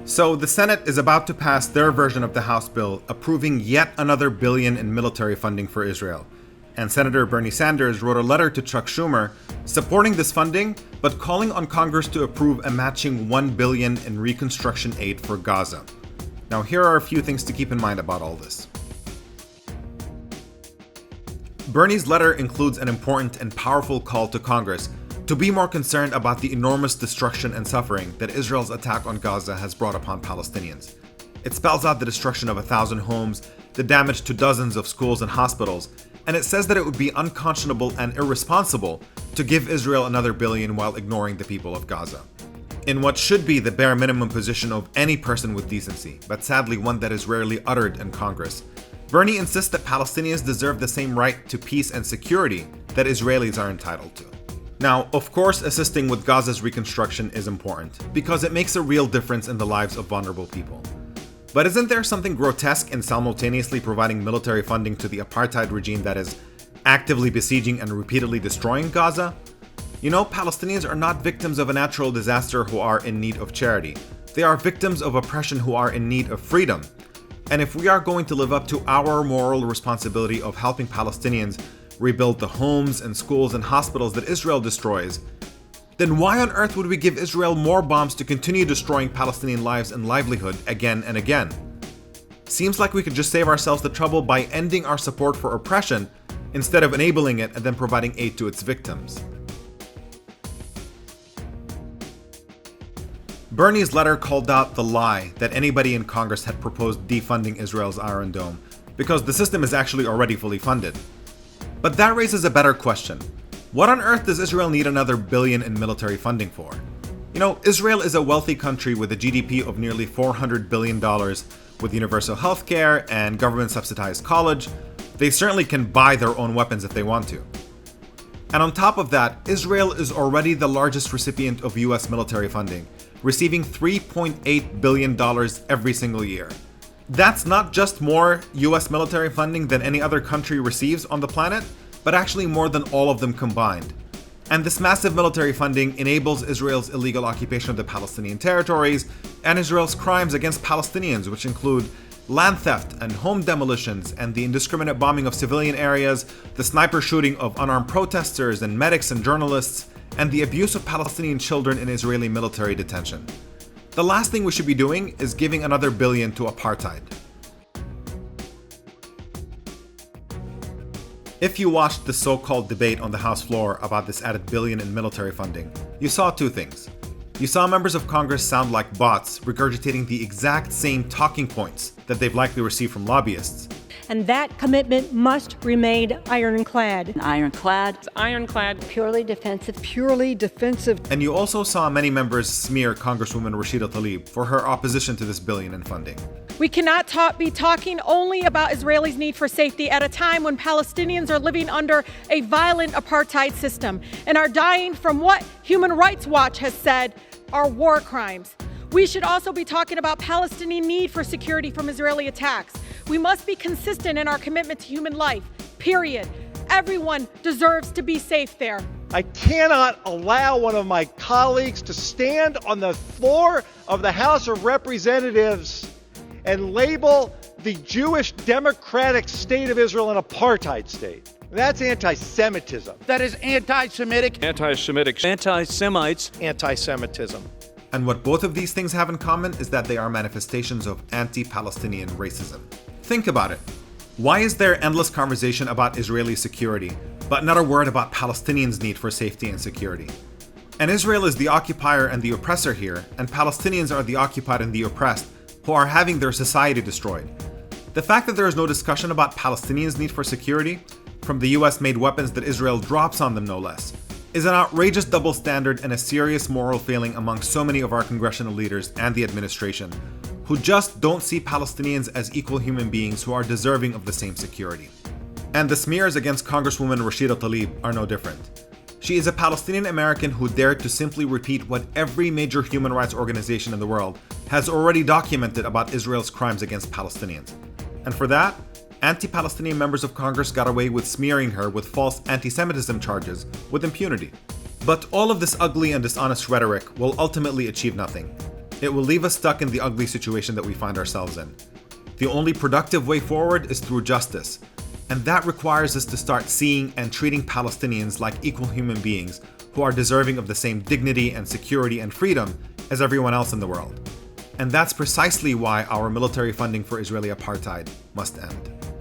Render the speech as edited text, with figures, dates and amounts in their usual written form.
So the Senate is about to pass their version of the House bill approving yet another billion in military funding for Israel. And Senator Bernie Sanders wrote a letter to Chuck Schumer supporting this funding, but calling on Congress to approve a matching $1 billion in reconstruction aid for Gaza. Now, here are a few things to keep in mind about all this. Bernie's letter includes an important and powerful call to Congress to be more concerned about the enormous destruction and suffering that Israel's attack on Gaza has brought upon Palestinians. It spells out the destruction of 1,000 homes, the damage to dozens of schools and hospitals, and it says that it would be unconscionable and irresponsible to give Israel another billion while ignoring the people of Gaza. In what should be the bare minimum position of any person with decency, but sadly one that is rarely uttered in Congress, Bernie insists that Palestinians deserve the same right to peace and security that Israelis are entitled to. Now, of course, assisting with Gaza's reconstruction is important, because it makes a real difference in the lives of vulnerable people. But isn't there something grotesque in simultaneously providing military funding to the apartheid regime that is actively besieging and repeatedly destroying Gaza? You know, Palestinians are not victims of a natural disaster who are in need of charity. They are victims of oppression who are in need of freedom. And if we are going to live up to our moral responsibility of helping Palestinians rebuild the homes and schools and hospitals that Israel destroys, then why on earth would we give Israel more bombs to continue destroying Palestinian lives and livelihood again and again? Seems like we could just save ourselves the trouble by ending our support for oppression instead of enabling it and then providing aid to its victims. Bernie's letter called out the lie that anybody in Congress had proposed defunding Israel's Iron Dome, because the system is actually already fully funded. But that raises a better question. What on earth does Israel need another billion in military funding for? You know, Israel is a wealthy country with a GDP of nearly $400 billion, with universal health care and government-subsidized college. They certainly can buy their own weapons if they want to. And on top of that, Israel is already the largest recipient of US military funding, receiving $3.8 billion every single year. That's not just more US military funding than any other country receives on the planet, but actually more than all of them combined. And this massive military funding enables Israel's illegal occupation of the Palestinian territories and Israel's crimes against Palestinians, which include land theft and home demolitions and the indiscriminate bombing of civilian areas, the sniper shooting of unarmed protesters and medics and journalists, and the abuse of Palestinian children in Israeli military detention. The last thing we should be doing is giving another billion to apartheid. If you watched the so-called debate on the House floor about this added billion in military funding, you saw two things. You saw members of Congress sound like bots regurgitating the exact same talking points that they've likely received from lobbyists. And that commitment must remain ironclad. Ironclad. Ironclad. Purely defensive. Purely defensive. And you also saw many members smear Congresswoman Rashida Tlaib for her opposition to this billion in funding. We cannot be talking only about Israelis' need for safety at a time when Palestinians are living under a violent apartheid system and are dying from what Human Rights Watch has said are war crimes. We should also be talking about Palestinian need for security from Israeli attacks. We must be consistent in our commitment to human life, period. Everyone deserves to be safe there. I cannot allow one of my colleagues to stand on the floor of the House of Representatives and label the Jewish democratic state of Israel an apartheid state. That's anti-Semitism. That is anti-Semitic. Anti-Semitic. Anti-Semites. Anti-Semitism. And what both of these things have in common is that they are manifestations of anti-Palestinian racism. Think about it. Why is there endless conversation about Israeli security, but not a word about Palestinians' need for safety and security? And Israel is the occupier and the oppressor here, and Palestinians are the occupied and the oppressed, who are having their society destroyed. The fact that there is no discussion about Palestinians' need for security, from the US-made weapons that Israel drops on them no less, is an outrageous double standard and a serious moral failing among so many of our congressional leaders and the administration, who just don't see Palestinians as equal human beings who are deserving of the same security. And the smears against Congresswoman Rashida Tlaib are no different. She is a Palestinian American who dared to simply repeat what every major human rights organization in the world has already documented about Israel's crimes against Palestinians. And for that, anti-Palestinian members of Congress got away with smearing her with false anti-Semitism charges with impunity. But all of this ugly and dishonest rhetoric will ultimately achieve nothing. It will leave us stuck in the ugly situation that we find ourselves in. The only productive way forward is through justice, and that requires us to start seeing and treating Palestinians like equal human beings who are deserving of the same dignity and security and freedom as everyone else in the world. And that's precisely why our military funding for Israeli apartheid must end.